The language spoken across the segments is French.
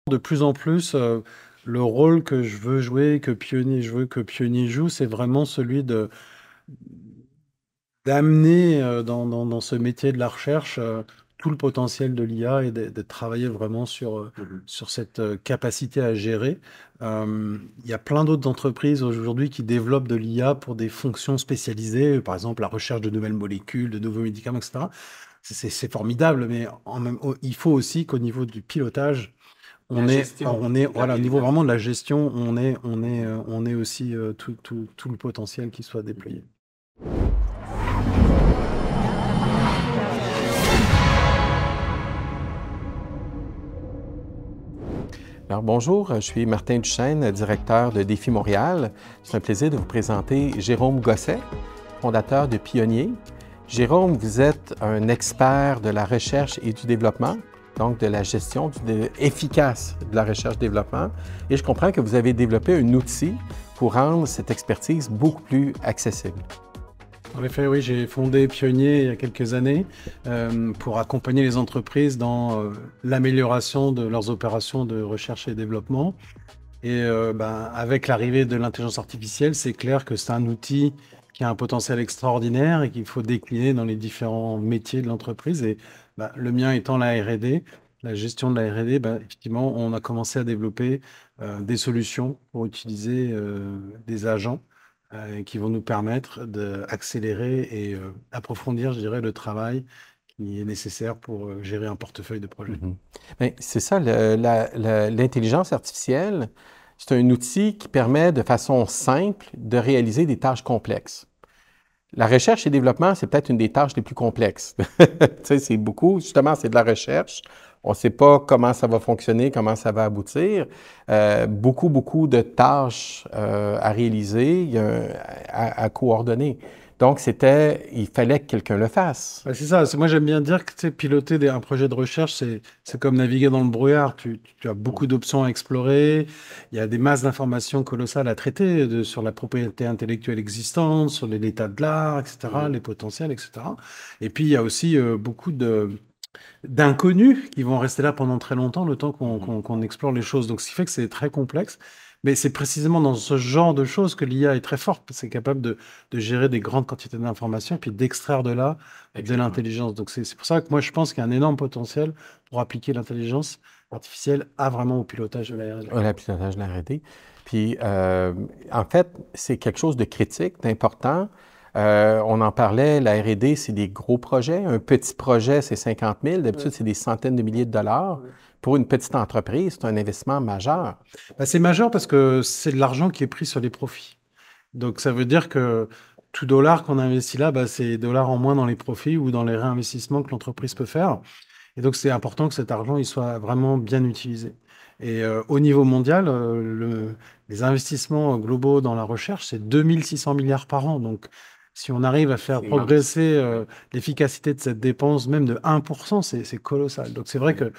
De plus en plus, le rôle que je veux jouer, je veux que Pionnier joue, c'est vraiment celui d'amener dans ce métier de la recherche tout le potentiel de l'IA et de travailler vraiment sur cette capacité à gérer. Il y a plein d'autres entreprises aujourd'hui qui développent de l'IA pour des fonctions spécialisées, par exemple la recherche de nouvelles molécules, de nouveaux médicaments, etc. C'est formidable, mais il faut aussi qu'au niveau du pilotage, voilà, au niveau vraiment de la gestion, on est aussi tout le potentiel qui soit déployé. Alors bonjour, je suis Martin Duchesne, directeur de Défi Montréal. C'est un plaisir de vous présenter Jérôme Gosset, fondateur de Pionnier. Jérôme, vous êtes un expert de la recherche et du développement, donc de la gestion efficace de la recherche-développement. Et je comprends que vous avez développé un outil pour rendre cette expertise beaucoup plus accessible. En effet, oui, j'ai fondé Pionnier il y a quelques années pour accompagner les entreprises dans l'amélioration de leurs opérations de recherche et développement. Et avec l'arrivée de l'intelligence artificielle, c'est clair que c'est un outil qui a un potentiel extraordinaire et qu'il faut décliner dans les différents métiers de l'entreprise. Et le mien étant la R&D, la gestion de la R&D, effectivement, on a commencé à développer des solutions pour utiliser des agents qui vont nous permettre d'accélérer et approfondir, je dirais, le travail qui est nécessaire pour gérer un portefeuille de projets. C'est ça, l'intelligence artificielle, c'est un outil qui permet de façon simple de réaliser des tâches complexes. La recherche et développement, c'est peut-être une des tâches les plus complexes. Tu sais, c'est beaucoup, justement, c'est de la recherche. On ne sait pas comment ça va fonctionner, comment ça va aboutir. Beaucoup de tâches à réaliser, à coordonner. Donc, il fallait que quelqu'un le fasse. C'est ça. Moi, j'aime bien dire que piloter un projet de recherche, c'est comme naviguer dans le brouillard. Tu as beaucoup d'options à explorer. Il y a des masses d'informations colossales à traiter sur la propriété intellectuelle existante, sur l'état de l'art, etc., les potentiels, etc. Et puis, il y a aussi beaucoup d'inconnus qui vont rester là pendant très longtemps, le temps qu'on explore les choses. Donc, ce qui fait que c'est très complexe. Mais c'est précisément dans ce genre de choses que l'IA est très forte. C'est capable de gérer des grandes quantités d'informations et puis d'extraire de là de l'intelligence. Donc, c'est pour ça que moi, je pense qu'il y a un énorme potentiel pour appliquer l'intelligence artificielle vraiment au pilotage de la R&D. Au pilotage de la R&D. Puis, en fait, c'est quelque chose de critique, d'important. On en parlait, la R&D, c'est des gros projets. Un petit projet, c'est 50 000. D'habitude, c'est des centaines de milliers de dollars. Pour une petite entreprise, c'est un investissement majeur. C'est majeur parce que c'est de l'argent qui est pris sur les profits. Donc, ça veut dire que tout dollar qu'on investit là, c'est dollars en moins dans les profits ou dans les réinvestissements que l'entreprise peut faire. Et donc, c'est important que cet argent il soit vraiment bien utilisé. Et au niveau mondial, les investissements globaux dans la recherche, c'est 2600 milliards par an. Donc, si on arrive à faire progresser l'efficacité de cette dépense, même de 1%, c'est colossal. Donc, c'est vrai que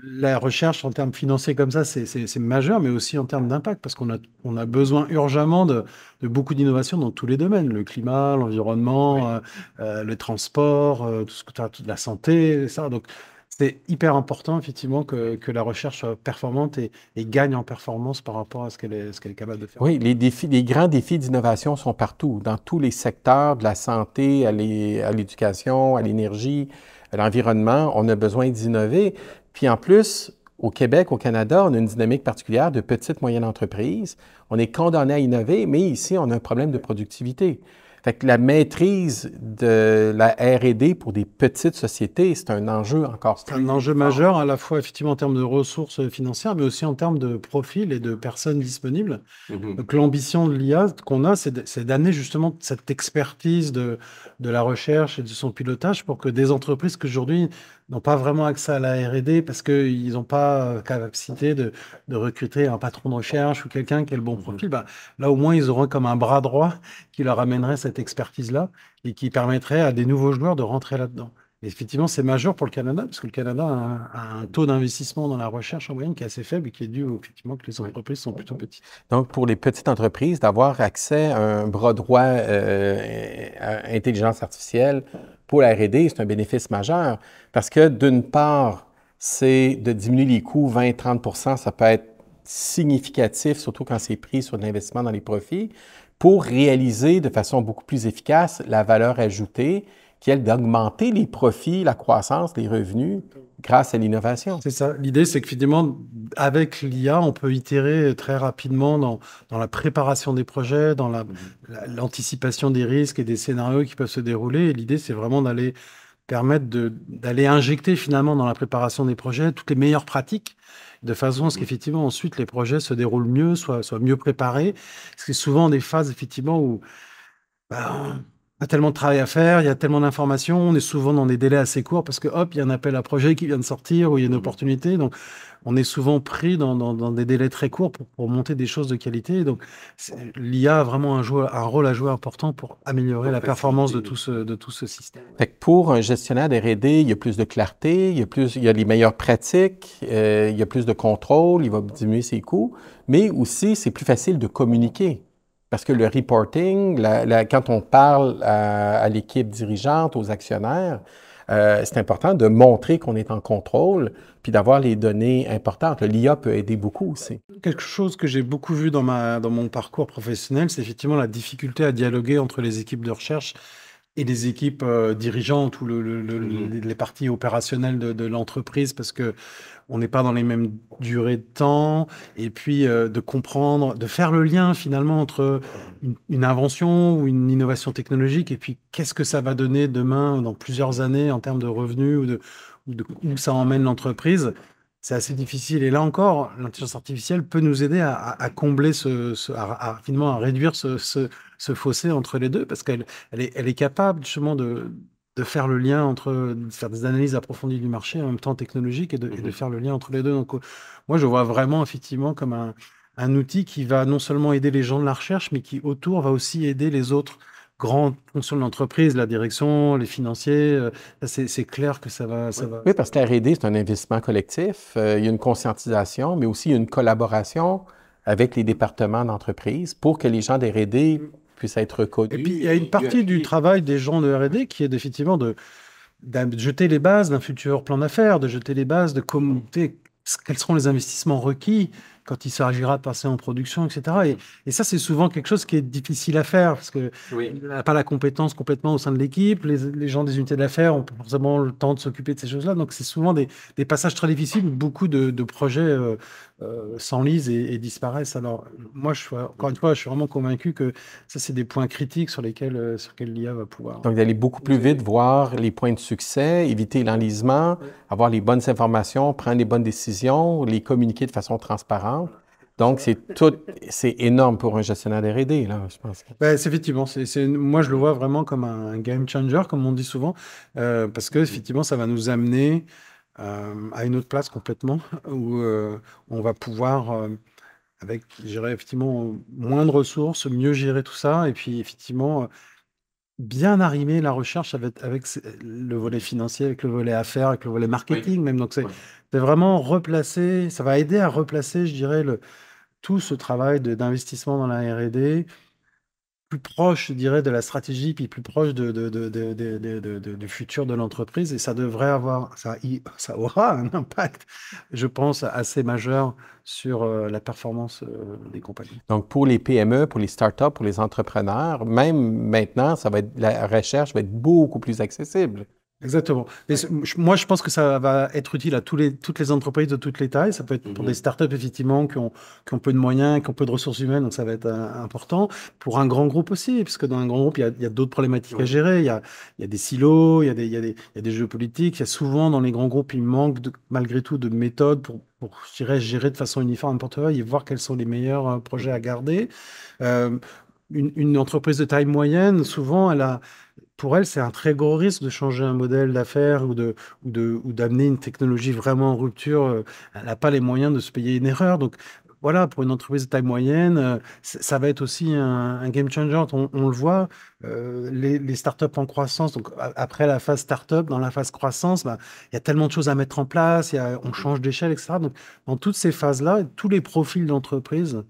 la recherche en termes financiers comme ça, c'est majeur, mais aussi en termes d'impact, parce qu'on a besoin urgemment de beaucoup d'innovations dans tous les domaines, le climat, l'environnement, le transport, tout ce que tu as, toute la santé, ça. Donc, c'est hyper important, effectivement, que la recherche soit performante et gagne en performance par rapport à ce qu'elle est capable de faire. Oui, les grands défis d'innovation sont partout, dans tous les secteurs, de la santé à l'éducation, à l'énergie, à l'environnement. On a besoin d'innover. Puis en plus, au Québec, au Canada, on a une dynamique particulière de petites, moyennes entreprises. On est condamné à innover, mais ici, on a un problème de productivité. Fait que la maîtrise de la R&D pour des petites sociétés, c'est un enjeu encore plus. C'est un enjeu majeur, à la fois effectivement en termes de ressources financières, mais aussi en termes de profils et de personnes disponibles. Donc l'ambition de l'IA qu'on a, c'est d'amener justement cette expertise de la recherche et de son pilotage pour que des entreprises qui aujourd'hui n'ont pas vraiment accès à la R&D parce qu'ils n'ont pas capacité de recruter un patron de recherche ou quelqu'un qui a le bon profil, là au moins ils auront comme un bras droit qui leur amènerait cette expertise-là et qui permettrait à des nouveaux joueurs de rentrer là-dedans. Et effectivement, c'est majeur pour le Canada, parce que le Canada a un taux d'investissement dans la recherche en moyenne qui est assez faible et qui est dû effectivement que les entreprises sont plutôt petites. Donc, pour les petites entreprises, d'avoir accès à un bras droit à intelligence artificielle pour la R&D, c'est un bénéfice majeur parce que d'une part, c'est de diminuer les coûts 20-30 %. Ça peut être significatif, surtout quand c'est pris sur l'investissement dans les profits, pour réaliser de façon beaucoup plus efficace la valeur ajoutée, qui est d'augmenter les profits, la croissance, les revenus grâce à l'innovation. C'est ça. L'idée, c'est qu'effectivement, avec l'IA, on peut itérer très rapidement dans la préparation des projets, dans l'anticipation des risques et des scénarios qui peuvent se dérouler. Et l'idée, c'est vraiment d'aller permettre d'aller injecter finalement dans la préparation des projets toutes les meilleures pratiques, de façon à ce qu'effectivement ensuite les projets se déroulent mieux, soient mieux préparés. C'est souvent des phases effectivement où bah, on a tellement de travail à faire, il y a tellement d'informations, on est souvent dans des délais assez courts parce que hop, il y a un appel à projet qui vient de sortir ou il y a une opportunité. Donc, on est souvent pris dans des délais très courts pour monter des choses de qualité. Donc, l'IA a vraiment un rôle à jouer important pour améliorer la performance de tout ce système. Fait que pour un gestionnaire d'R&D, il y a plus de clarté, il y a les meilleures pratiques, il y a plus de contrôle, il va diminuer ses coûts, mais aussi c'est plus facile de communiquer. Parce que le reporting, quand on parle à l'équipe dirigeante, aux actionnaires, c'est important de montrer qu'on est en contrôle, puis d'avoir les données importantes. L'IA peut aider beaucoup aussi. Quelque chose que j'ai beaucoup vu dans mon parcours professionnel, c'est effectivement la difficulté à dialoguer entre les équipes de recherche et les équipes dirigeantes ou les parties opérationnelles de l'entreprise, parce que on n'est pas dans les mêmes durées de temps, et puis de comprendre, de faire le lien finalement entre une invention ou une innovation technologique, et puis qu'est-ce que ça va donner demain, dans plusieurs années, en termes de revenus où ça emmène l'entreprise. C'est assez difficile. Et là encore, l'intelligence artificielle peut nous aider à combler finalement à réduire ce fossé entre les deux, parce qu'elle est capable justement de faire le lien de faire des analyses approfondies du marché en même temps technologique et de faire le lien entre les deux. Donc, moi, je vois vraiment effectivement comme un outil qui va non seulement aider les gens de la recherche, mais qui autour va aussi aider les autres grandes fonctions de l'entreprise, la direction, les financiers. C'est clair que ça va. Oui, parce que la R&D, c'est un investissement collectif. Il y a une conscientisation, mais aussi une collaboration avec les départements d'entreprise pour que les gens de R&D puissent être reconnus. Et puis, il y a une partie du travail des gens de R&D qui est effectivement de jeter les bases d'un futur plan d'affaires, de jeter les bases de quels seront les investissements requis quand il s'agira de passer en production, etc. Et ça, c'est souvent quelque chose qui est difficile à faire parce qu'on n'a pas la compétence complètement au sein de l'équipe. Les gens des unités d'affaires ont pas forcément le temps de s'occuper de ces choses-là. Donc, c'est souvent des passages très difficiles où beaucoup de projets s'enlisent et disparaissent. Alors, moi, encore une fois, je suis vraiment convaincu que ça, c'est des points critiques sur lesquels l'IA va pouvoir. Donc, d'aller beaucoup plus vite, voir les points de succès, éviter l'enlisement, avoir les bonnes informations, prendre les bonnes décisions, les communiquer de façon transparente. Donc, c'est énorme pour un gestionnaire de R&D, là, je pense. C'est effectivement, moi, je le vois vraiment comme un game changer, comme on dit souvent, parce que effectivement, ça va nous amener à une autre place complètement, où on va pouvoir, avec, je dirais, effectivement, moins de ressources, mieux gérer tout ça, et puis effectivement, bien arrimer la recherche avec le volet financier, avec le volet affaires, avec le volet marketing même. Donc, c'est vraiment replacer, ça va aider à replacer, je dirais, tout ce travail d'investissement dans la R&D plus proche, je dirais, de la stratégie, puis plus proche du futur de l'entreprise. Et ça devrait ça aura un impact, je pense, assez majeur sur la performance des compagnies. Donc, pour les PME, pour les startups, pour les entrepreneurs, même maintenant, la recherche va être beaucoup plus accessible. Exactement. Mais moi, je pense que ça va être utile à toutes les entreprises de toutes les tailles. Ça peut être pour des startups, effectivement, qui ont peu de moyens, qui ont peu de ressources humaines, donc ça va être important. Pour un grand groupe aussi, parce que dans un grand groupe, il y a d'autres problématiques à gérer. Il y a des silos, il y a des jeux politiques. Il y a souvent, dans les grands groupes, il manque malgré tout de méthodes pour, je dirais, gérer de façon uniforme un portefeuille et voir quels sont les meilleurs projets à garder. Une entreprise de taille moyenne, souvent, pour elle, c'est un très gros risque de changer un modèle d'affaires ou d'amener une technologie vraiment en rupture. Elle n'a pas les moyens de se payer une erreur. Donc, voilà, pour une entreprise de taille moyenne, ça va être aussi un game changer. On le voit, les startups en croissance, donc après la phase startup, dans la phase croissance, il y a tellement de choses à mettre en place, on change d'échelle, etc. Donc, dans toutes ces phases-là, tous les profils d'entreprise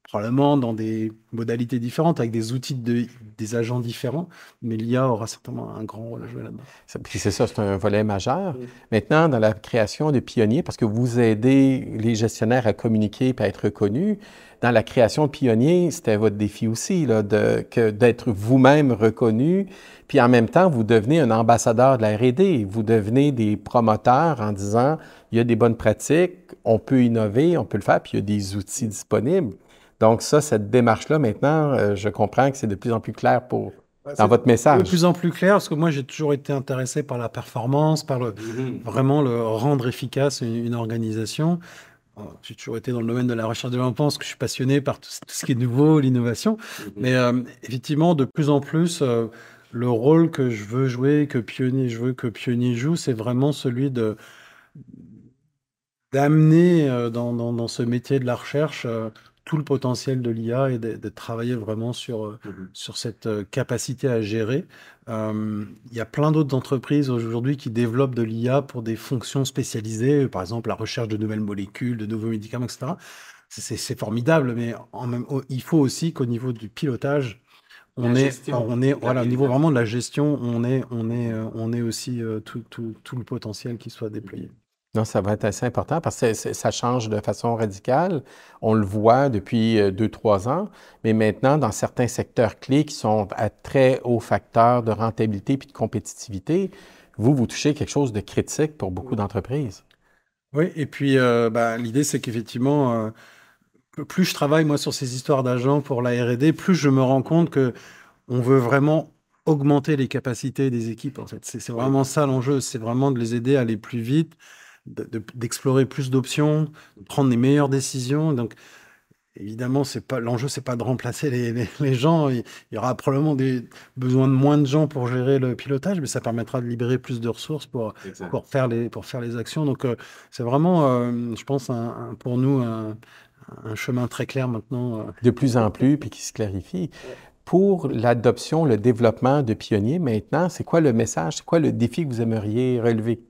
probablement dans des modalités différentes, avec des outils des agents différents, mais l'IA aura certainement un grand rôle à jouer là-dedans. Puis c'est ça, c'est un volet majeur. Maintenant, dans la création de pionniers, parce que vous aidez les gestionnaires à communiquer et à être reconnus, dans la création de pionniers, c'était votre défi aussi, là, d'être vous-même reconnu, puis en même temps, vous devenez un ambassadeur de la R&D. Vous devenez des promoteurs en disant, il y a des bonnes pratiques, on peut innover, on peut le faire, puis il y a des outils disponibles. Donc ça, cette démarche-là, maintenant, je comprends que c'est de plus en plus clair dans votre De message. plus en plus clair, parce que moi j'ai toujours été intéressé par la performance, par vraiment le rendre efficace une organisation. J'ai toujours été dans le domaine de la recherche et développement parce que je suis passionné par tout ce qui est nouveau, l'innovation. Mais effectivement, de plus en plus, le rôle que je veux jouer, je veux que Pionnier joue, c'est vraiment celui d'amener dans ce métier de la recherche tout le potentiel de l'IA et de travailler vraiment sur cette capacité à gérer. Il y a plein d'autres entreprises aujourd'hui qui développent de l'IA pour des fonctions spécialisées, par exemple la recherche de nouvelles molécules, de nouveaux médicaments, etc. C'est formidable, mais il faut aussi qu'au niveau du pilotage, voilà, au niveau vraiment de la gestion, on est aussi tout le potentiel qui soit déployé. Non, ça va être assez important parce que ça change de façon radicale. On le voit depuis 2, 3 ans, mais maintenant, dans certains secteurs clés qui sont à très haut facteur de rentabilité puis de compétitivité, vous touchez quelque chose de critique pour beaucoup d'entreprises. Oui, et puis l'idée, c'est qu'effectivement, plus je travaille moi sur ces histoires d'agents pour la R&D, plus je me rends compte que on veut vraiment augmenter les capacités des équipes. En fait, c'est vraiment ça l'enjeu, c'est vraiment de les aider à aller plus vite, d'explorer plus d'options, de prendre les meilleures décisions. Donc, évidemment, l'enjeu, c'est pas de remplacer les gens. Il y aura probablement besoin de moins de gens pour gérer le pilotage, mais ça permettra de libérer plus de ressources pour faire les actions. Donc, c'est vraiment, je pense, pour nous, un chemin très clair maintenant. De plus en plus, puis qui se clarifie. Pour l'adoption, le développement de pionniers, maintenant, c'est quoi le message? C'est quoi le défi que vous aimeriez relever?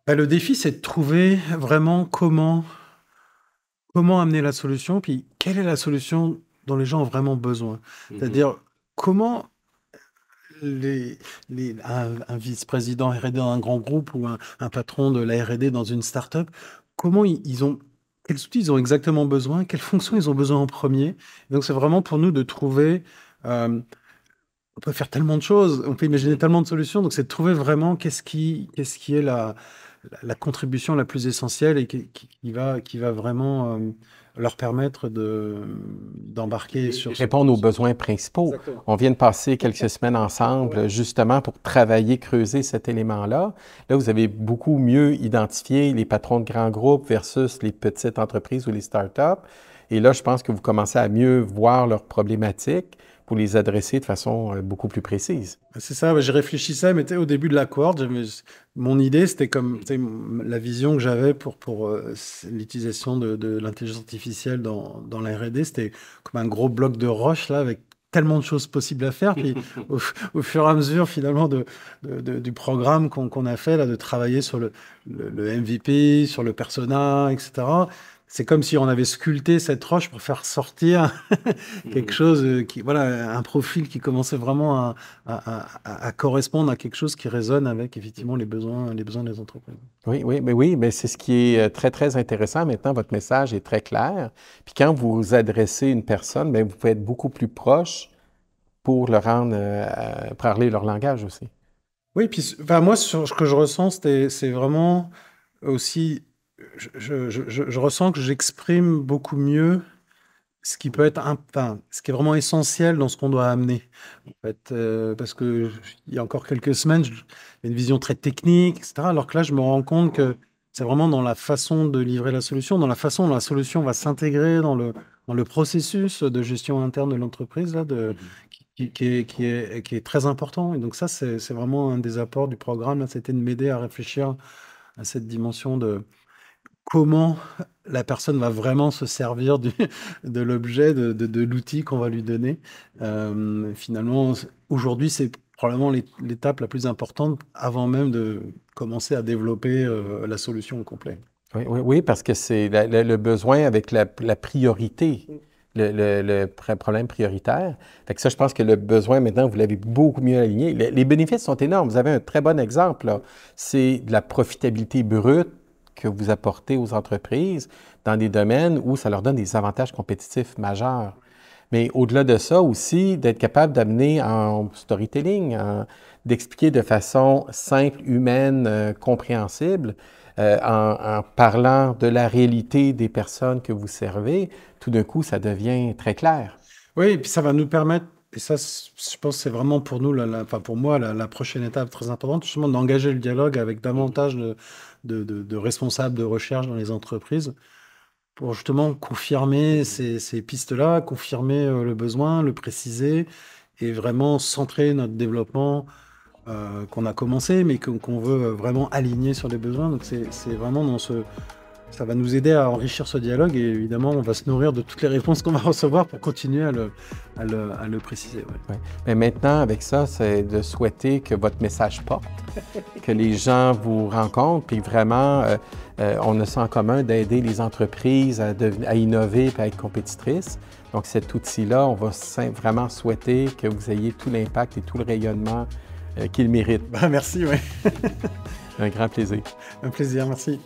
Le défi, c'est de trouver vraiment comment amener la solution, puis quelle est la solution dont les gens ont vraiment besoin. C'est-à-dire, comment un vice-président R&D dans un grand groupe ou un patron de la R&D dans une start-up, comment quels outils ils ont exactement besoin, quelles fonctions ils ont besoin en premier. Donc, c'est vraiment pour nous de trouver. On peut faire tellement de choses, on peut imaginer tellement de solutions. Donc, c'est de trouver vraiment qu'est-ce qui est la contribution la plus essentielle et qui va vraiment leur permettre d'embarquer sur ce Répondre aux besoins principaux. Exactement. On vient de passer quelques semaines ensemble justement pour travailler, creuser cet élément-là. Là, vous avez beaucoup mieux identifié les patrons de grands groupes versus les petites entreprises ou les startups. Et là, je pense que vous commencez à mieux voir leurs problématiques pour les adresser de façon beaucoup plus précise. C'est ça, j'ai réfléchi ça, mais au début de la cohorte, mon idée, c'était comme la vision que j'avais pour l'utilisation de l'intelligence artificielle dans la R&D, c'était comme un gros bloc de roche, là, avec tellement de choses possibles à faire. Puis au fur et à mesure, finalement, du programme qu'on a fait, là, de travailler sur le MVP, sur le persona, etc., c'est comme si on avait sculpté cette roche pour faire sortir quelque chose un profil qui commençait vraiment à correspondre à quelque chose qui résonne avec effectivement les besoins des entreprises. Oui, mais c'est ce qui est très, très intéressant. Maintenant, votre message est très clair. Puis quand vous adressez une personne, bien, vous pouvez être beaucoup plus proche pour le rendre, parler leur langage aussi. Oui, puis moi, ce que je ressens, c'est vraiment aussi, je ressens que j'exprime beaucoup mieux ce qui peut être ce qui est vraiment essentiel dans ce qu'on doit amener. En fait, parce que il y a encore quelques semaines, j'avais une vision très technique, etc. Alors que là, je me rends compte que c'est vraiment dans la façon de livrer la solution, dans la façon dont la solution va s'intégrer dans le processus de gestion interne de l'entreprise, là, qui est très important. Et donc ça, c'est vraiment un des apports du programme, là, c'était de m'aider à réfléchir à cette dimension de comment la personne va vraiment se servir de l'objet, de l'outil qu'on va lui donner. Finalement, aujourd'hui, c'est probablement l'étape la plus importante avant même de commencer à développer la solution au complet. Oui, parce que c'est le besoin avec la priorité, le problème prioritaire. Fait que ça, je pense que le besoin, maintenant, vous l'avez beaucoup mieux aligné. Les bénéfices sont énormes. Vous avez un très bon exemple, là. C'est de la profitabilité brute que vous apportez aux entreprises dans des domaines où ça leur donne des avantages compétitifs majeurs. Mais au-delà de ça aussi, d'être capable d'amener en storytelling, d'expliquer de façon simple, humaine, compréhensible, en parlant de la réalité des personnes que vous servez, tout d'un coup, ça devient très clair. Oui, et puis ça va nous permettre, et ça, je pense que c'est vraiment pour nous, enfin pour moi, la prochaine étape très importante, justement d'engager le dialogue avec davantage de responsables de recherche dans les entreprises pour justement confirmer ces pistes-là, confirmer le besoin, le préciser et vraiment centrer notre développement qu'on a commencé, mais qu'on veut vraiment aligner sur les besoins. Donc c'est vraiment dans ça va nous aider à enrichir ce dialogue et évidemment, on va se nourrir de toutes les réponses qu'on va recevoir pour continuer à le préciser. Ouais. Ouais. Mais maintenant, avec ça, c'est de souhaiter que votre message porte, que les gens vous rencontrent, puis vraiment, on a ça en commun d'aider les entreprises à innover et à être compétitrices. Donc, cet outil-là, on va vraiment souhaiter que vous ayez tout l'impact et tout le rayonnement qu'il mérite. Ben, merci, oui. Un grand plaisir. Un plaisir, merci.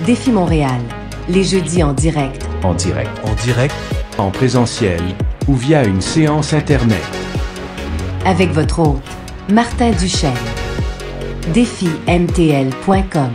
Défi Montréal, les jeudis en direct. En direct. En direct. En présentiel ou via une séance Internet. Avec votre hôte, Martin Duchesne. DéfiMTL.com